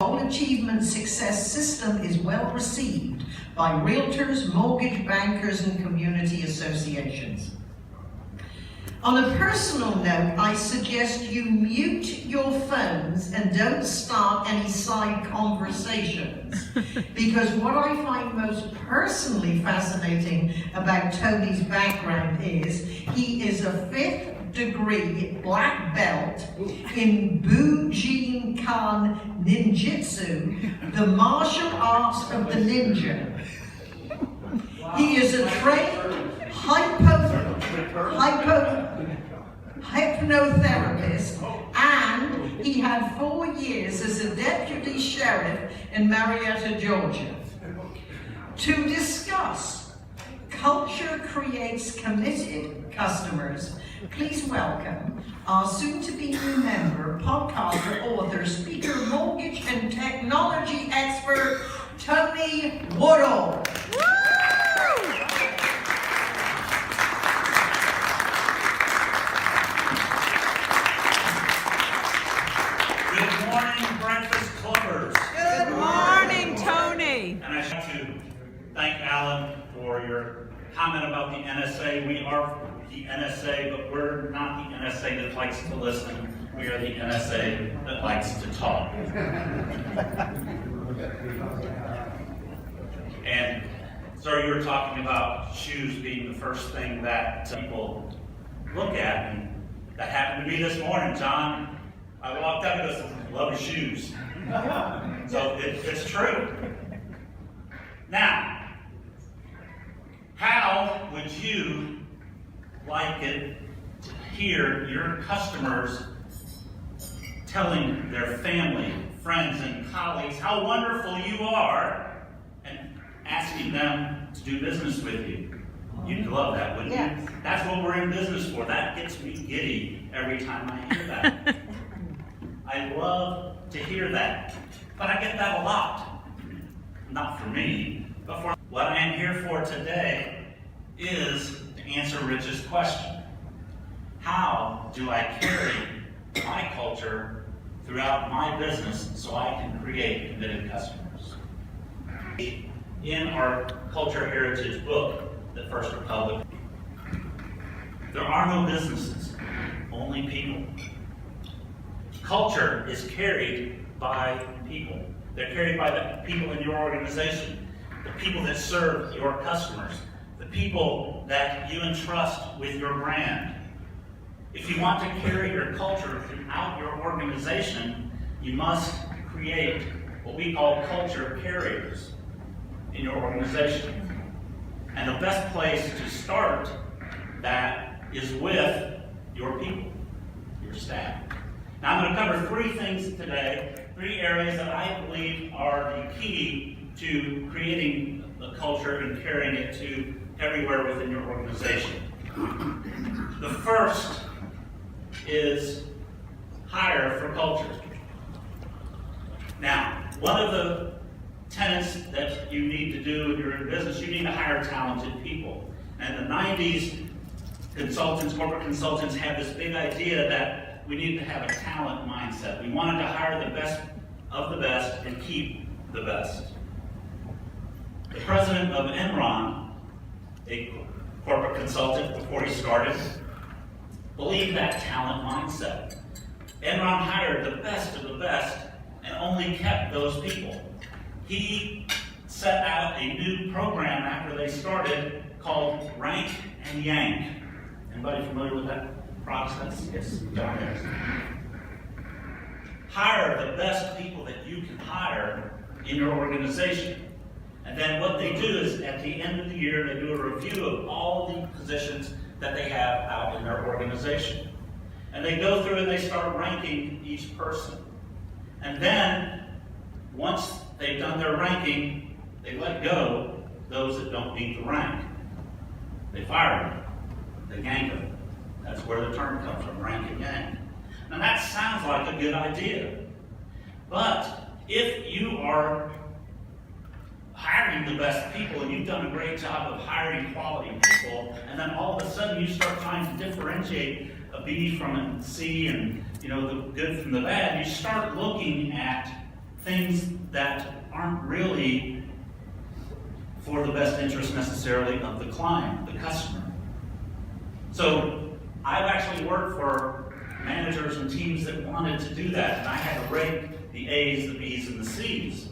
All Achievement Success System is well received by realtors, mortgage bankers, and community associations. On a personal note, I suggest you mute your phones and don't start any side conversations, because what I find most personally fascinating about Tony's background is he is a 5th degree black belt in Bujinkan Ninjutsu, the martial arts of the ninja. He is a trained hypnotherapist, and he had 4 years as a deputy sheriff in Marietta, Georgia. To discuss Culture Creates Committed Customers, please welcome our soon-to-be new member, podcaster, author, speaker, mortgage and technology expert, Tony Woodall. Good morning, Breakfast Clubbers. Good morning, Tony. And I want to thank Alan for your comment about the NSA. We are the NSA, but we're not the NSA that likes to listen. We are the NSA that likes to talk. And so you were talking about shoes being the first thing that people look at, and that happened to me this morning, John. I walked up and goes, love your shoes. So it's true. Now, how would you like it to hear your customers telling their family, friends, and colleagues how wonderful you are and asking them to do business with you? You'd love that, wouldn't you? That's what we're in business for. That gets me giddy every time I hear that. I love to hear that, but I get that a lot. Not for me, but for what I am here for today is to answer Rich's question. How do I carry my culture throughout my business so I can create committed customers? In our Culture Heritage book, The First Republic, there are no businesses, only people. Culture is carried by people. They're carried by the people in your organization, the people that serve your customers, the people that you entrust with your brand. If you want to carry your culture throughout your organization, you must create what we call culture carriers in your organization. And the best place to start that is with your people, your staff. Now I'm going to cover 3 things today, 3 areas that I believe are the key to creating the culture and carrying it to everywhere within your organization. The first is hire for culture. Now, one of the tenets that you need to do if you're in business, you need to hire talented people. And the 90s consultants, corporate consultants, had this big idea that we need to have a talent mindset. We wanted to hire the best of the best and keep the best. The president of Enron, a corporate consultant before he started, believed that talent mindset. Enron hired the best of the best and only kept those people. He set out a new program after they started called Rank and Yank. Anybody familiar with that process? Yes, John is. Hire the best people that you can hire in your organization. And then what they do is at the end of the year, they do a review of all the positions that they have out in their organization. And they go through and they start ranking each person. And then, once they've done their ranking, they let go those that don't meet the rank. They fire them. They yank them. That's where the term comes from, rank and yank. Now that sounds like a good idea. But if you are hiring the best people and you've done a great job of hiring quality people, and then all of a sudden you start trying to differentiate a B from a C and the good from the bad, you start looking at things that aren't really for the best interest necessarily of the client, the customer. So I've actually worked for managers and teams that wanted to do that, and I had to rate the A's, the B's, and the C's.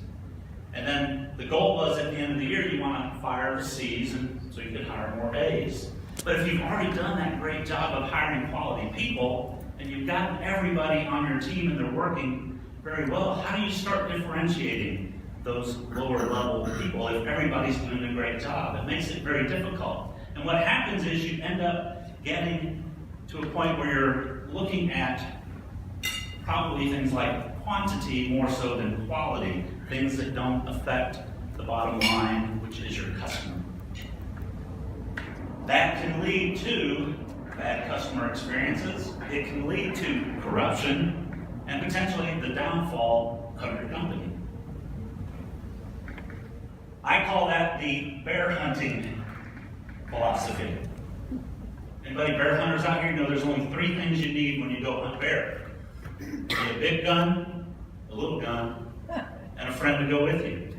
And then the goal was at the end of the year, you want to fire the C's and so you could hire more A's. But if you've already done that great job of hiring quality people, and you've got everybody on your team and they're working very well, how do you start differentiating those lower level people if everybody's doing a great job? It makes it very difficult. And what happens is you end up getting to a point where you're looking at probably things like quantity more so than quality, things that don't affect the bottom line, which is your customer. That can lead to bad customer experiences. It can lead to corruption and potentially the downfall of your company. I call that the bear hunting philosophy. Anybody bear hunters out here? You know there's only 3 things you need when you go hunt bear. You need a big gun, a little gun, and a friend to go with you.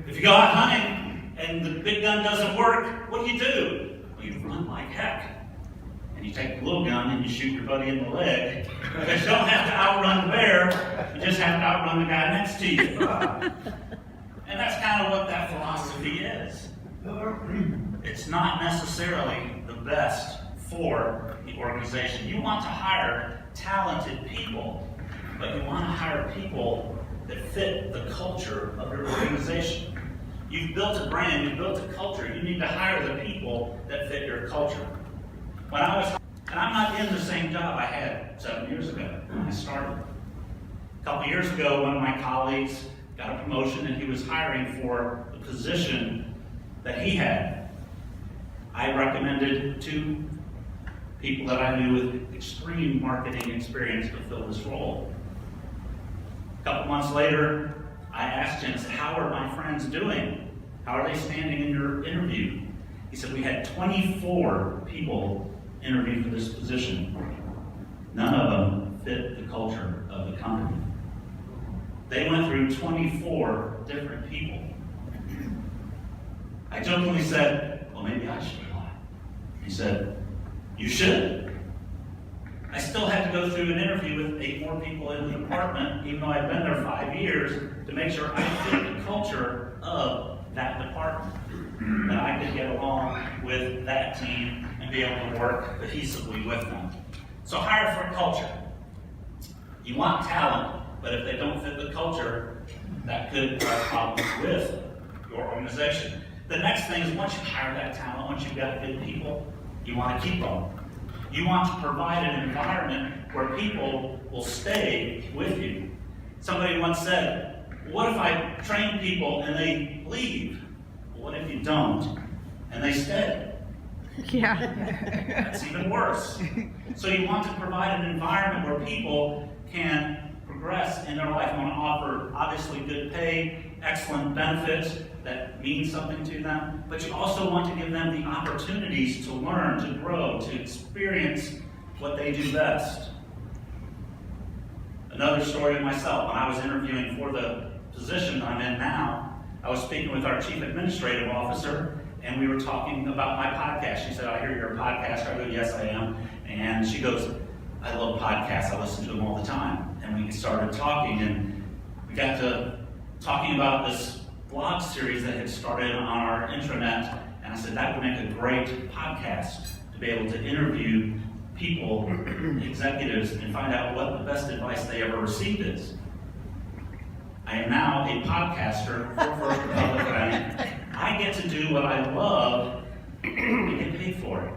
If you go out hunting and the big gun doesn't work, what do? Well, you run like heck. And you take the little gun and you shoot your buddy in the leg. Because you don't have to outrun the bear, you just have to outrun the guy next to you. And that's kind of what that philosophy is. It's not necessarily the best for the organization. You want to hire talented people, but you want to hire people that fit the culture of your organization. You've built a brand, you've built a culture, you need to hire the people that fit your culture. And I'm not in the same job I had 7 years ago when I started. A couple years ago, one of my colleagues got a promotion and he was hiring for the position that he had. I recommended 2 people that I knew with extreme marketing experience to fill this role. A couple months later, I asked him, I said, how are my friends doing? How are they standing in your interview? He said, we had 24 people interview for this position. None of them fit the culture of the company. They went through 24 different people. I jokingly said, well, maybe I should apply. He said, you should. I still had to go through an interview with 8 more people in the department, even though I'd been there 5 years, to make sure I fit the culture of that department, that I could get along with that team and be able to work cohesively with them. So hire for culture. You want talent, but if they don't fit the culture, that could cause problems with your organization. The next thing is once you hire that talent, once you've got good people, you want to keep them. You want to provide an environment where people will stay with you. Somebody once said, what if I train people and they leave? What if you don't and they stay? Yeah. That's even worse. So you want to provide an environment where people can progress in their life. You want to offer obviously good pay, excellent benefits that mean something to them, but you also want to give them the opportunities to learn, to grow, to experience what they do best. Another story of myself, when I was interviewing for the position I'm in now, I was speaking with our Chief Administrative Officer, and we were talking about my podcast. She said, I hear you're a podcaster. I go, yes, I am. And she goes, I love podcasts. I listen to them all the time. And we started talking, and we got to talking about this blog series that had started on our intranet, and I said that would make a great podcast to be able to interview people, executives, and find out what the best advice they ever received is. I am now a podcaster for First Republic Bank. I get to do what I love and get paid for it.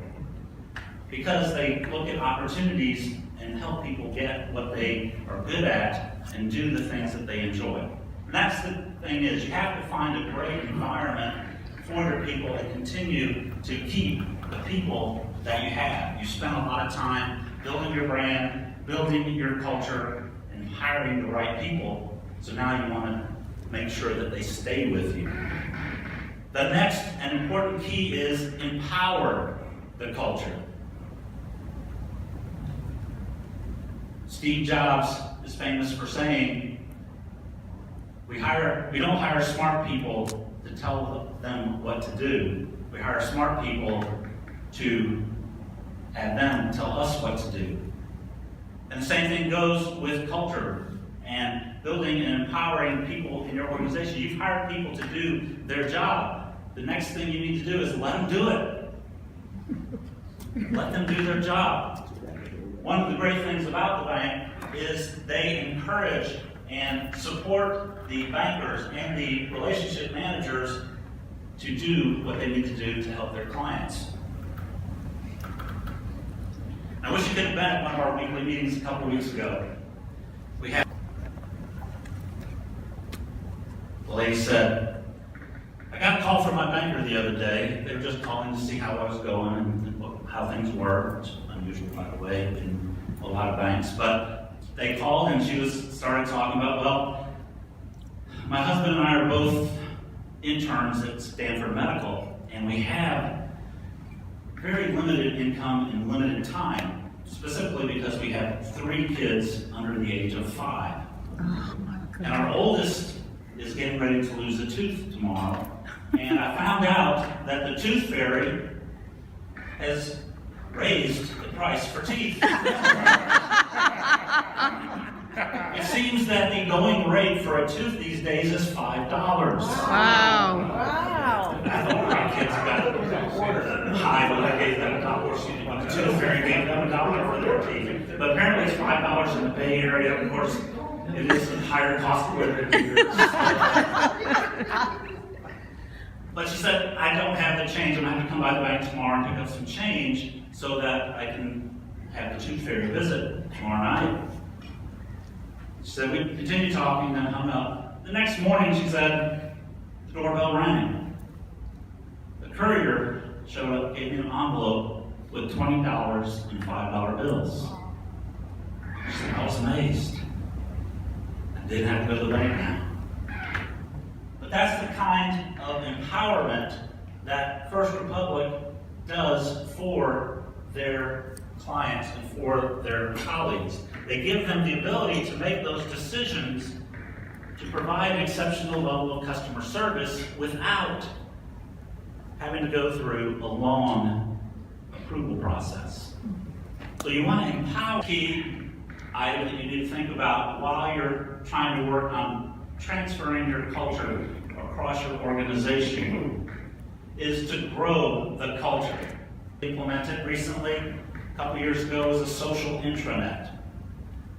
Because they look at opportunities and help people get what they are good at and do the things that they enjoy. And that's the thing is, you have to find a great environment for your people and continue to keep the people that you have. You spend a lot of time building your brand, building your culture, and hiring the right people. So now you want to make sure that they stay with you. The next and important key is empower the culture. Steve Jobs is famous for saying, we don't hire smart people to tell them what to do. We hire smart people to have them tell us what to do. And the same thing goes with culture and building and empowering people in your organization. You've hired people to do their job. The next thing you need to do is let them do it. Let them do their job. One of the great things about the bank is they encourage and support the bankers and the relationship managers to do what they need to do to help their clients. I wish you could have been at one of our weekly meetings a couple weeks ago. The lady said, I got a call from my banker the other day. They were just calling to see how I was going and how things were. It's unusual, by the way, in a lot of banks. But they called and she started talking about, well, my husband and I are both interns at Stanford Medical, and we have very limited income and limited time, specifically because we have 3 kids under the age of 5. Oh my goodness. And our oldest is getting ready to lose a tooth tomorrow. And I found out that the tooth fairy has raised the price for teeth. It seems that the going rate for a tooth these days is $5. Wow. I thought my kids got high when I gave them $1. The tooth fairy gave them $1 for their teeth. But apparently it's $5 in the Bay Area. Of course, it is a higher cost of living here. But she said, I don't have the change. I'm going to have to come by the bank tomorrow and pick up some change so that I can have the tooth fairy visit tomorrow night. She said, we continued talking, then hung up. The next morning, she said, the doorbell rang. The courier showed up, gave me an envelope with $20 and $5 bills. She said, I was amazed. I didn't have to go to the bank now. But that's the kind of empowerment that First Republic does for their clients and for their colleagues. They give them the ability to make those decisions to provide an exceptional level of customer service without having to go through a long approval process. So you want to empower. Key item that you need to think about while you're trying to work on transferring your culture across your organization is to grow the culture. Implemented recently, a couple years ago, was a social intranet.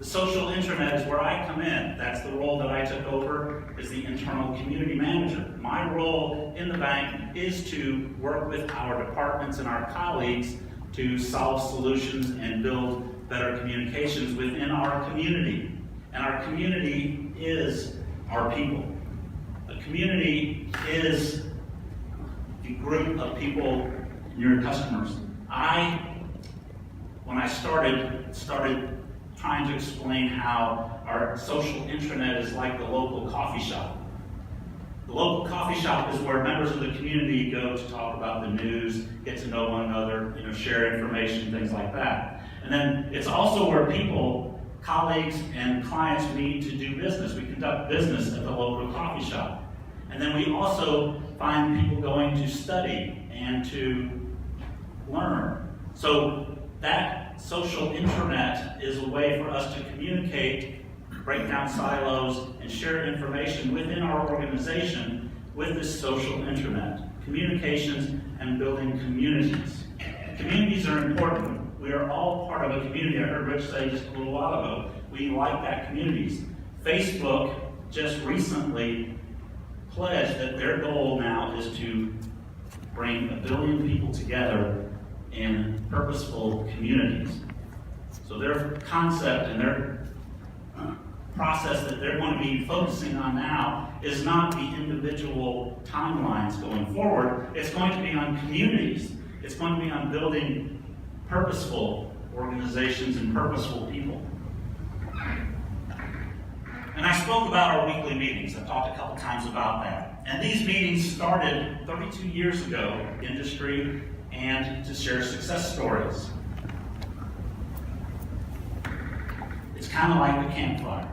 The social intranet is where I come in. That's the role that I took over as the internal community manager. My role in the bank is to work with our departments and our colleagues to solve solutions and build better communications within our community. And our community is our people. The community is the group of people, your customers. When I started trying to explain how our social intranet is like the local coffee shop. The local coffee shop is where members of the community go to talk about the news, get to know one another, share information, things like that. And then it's also where people, colleagues, and clients meet to do business. We conduct business at the local coffee shop. And then we also find people going to study and to learn. So that social intranet is a way for us to communicate, break down silos, and share information within our organization with this social intranet. Communications and building communities. Communities are important. We are all part of a community. I heard Rich say just a little while ago, we like that communities. Facebook just recently pledged that their goal now is to bring 1 billion people together in purposeful communities. So their concept and their process that they're going to be focusing on now is not the individual timelines going forward. It's going to be on communities. It's going to be on building purposeful organizations and purposeful people. And I spoke about our weekly meetings. I've talked a couple times about that. And these meetings started 32 years ago in industry and to share success stories. It's kind of like the campfire.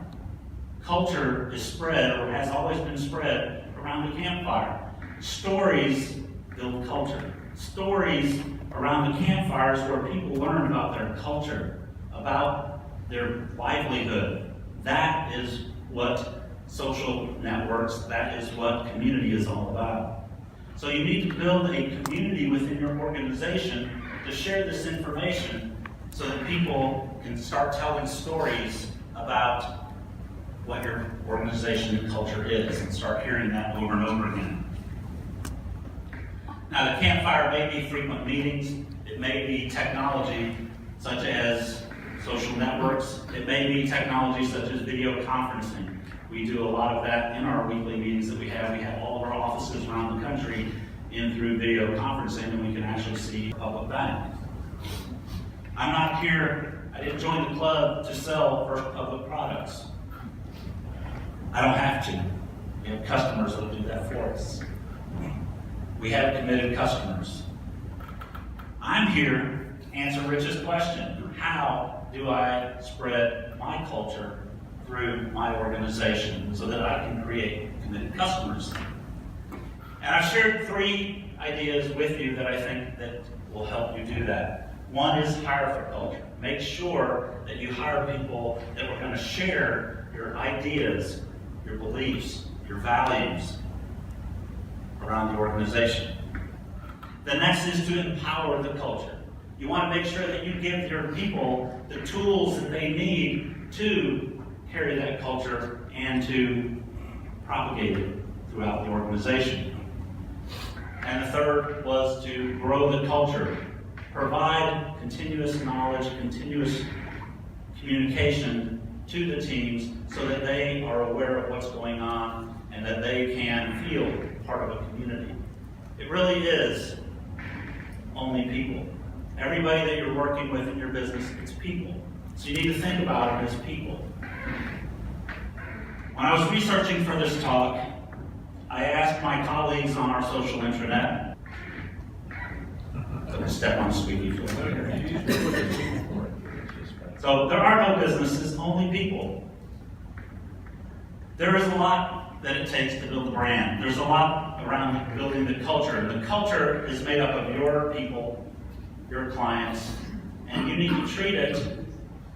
Culture is spread, or has always been spread, around the campfire. Stories build culture. Stories around the campfires where people learn about their culture, about their livelihood. That is what social networks, that is what community is all about. So you need to build a community within your organization to share this information so that people can start telling stories about what your organization culture is and start hearing that over and over again. Now, the campfire may be frequent meetings. It may be technology such as social networks. It may be technology such as video conferencing. We do a lot of that in our weekly meetings that we have. We have all of our offices around the country in through video conferencing, and we can actually see public bank. I'm not here, I didn't join the club to sell First Public products. I don't have to. We have customers that will do that for us. We have committed customers. I'm here to answer Rich's question. How do I spread my culture through my organization so that I can create committed customers? And I've shared 3 ideas with you that I think that will help you do that. One is hire for culture. Make sure that you hire people that are going to share your ideas, your beliefs, your values around the organization. The next is to empower the culture. You want to make sure that you give your people the tools that they need to carry that culture and to propagate it throughout the organization. And the third was to grow the culture. Provide continuous knowledge, continuous communication to the teams so that they are aware of what's going on and that they can feel part of a community. It really is only people. Everybody that you're working with in your business, it's people. So you need to think about them as people. When I was researching for this talk, I asked my colleagues on our social intranet. Don't step on squeaky floor. So there are no businesses, only people. There is a lot that it takes to build a brand. There's a lot around building the culture. The culture is made up of your people, your clients, and you need to treat it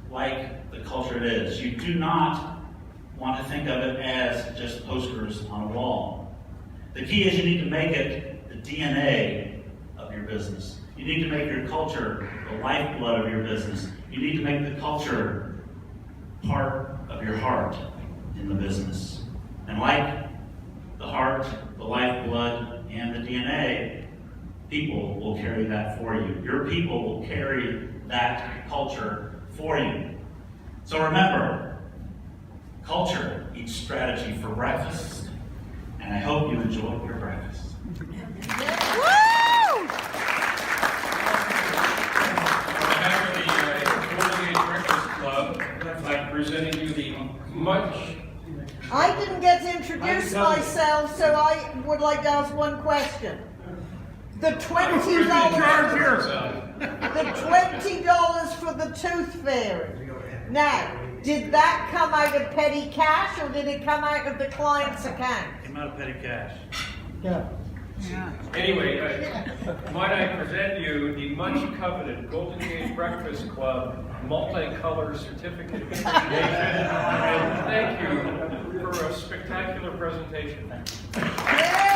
like the culture it is. You do not want to think of it as just posters on a wall. The key is you need to make it the DNA of your business. You need to make your culture the lifeblood of your business. You need to make the culture part of your heart in the business. And like the heart, the lifeblood, and the DNA, people will carry that for you. Your people will carry that culture for you. So remember, culture eats strategy for breakfast. And I hope you enjoy your breakfast. Woo! On behalf of the Golden Age Breakfast Club, I'm presenting you the much... I didn't get to introduce myself, so I would like to ask one question. The $20 for the tooth fairy. Now, did that come out of petty cash or did it come out of the client's account? Came out of petty cash. Yeah. Anyway, might I present you the much coveted Golden Age Breakfast Club multicolor certificate of appreciation. And thank you for a spectacular presentation. Yeah.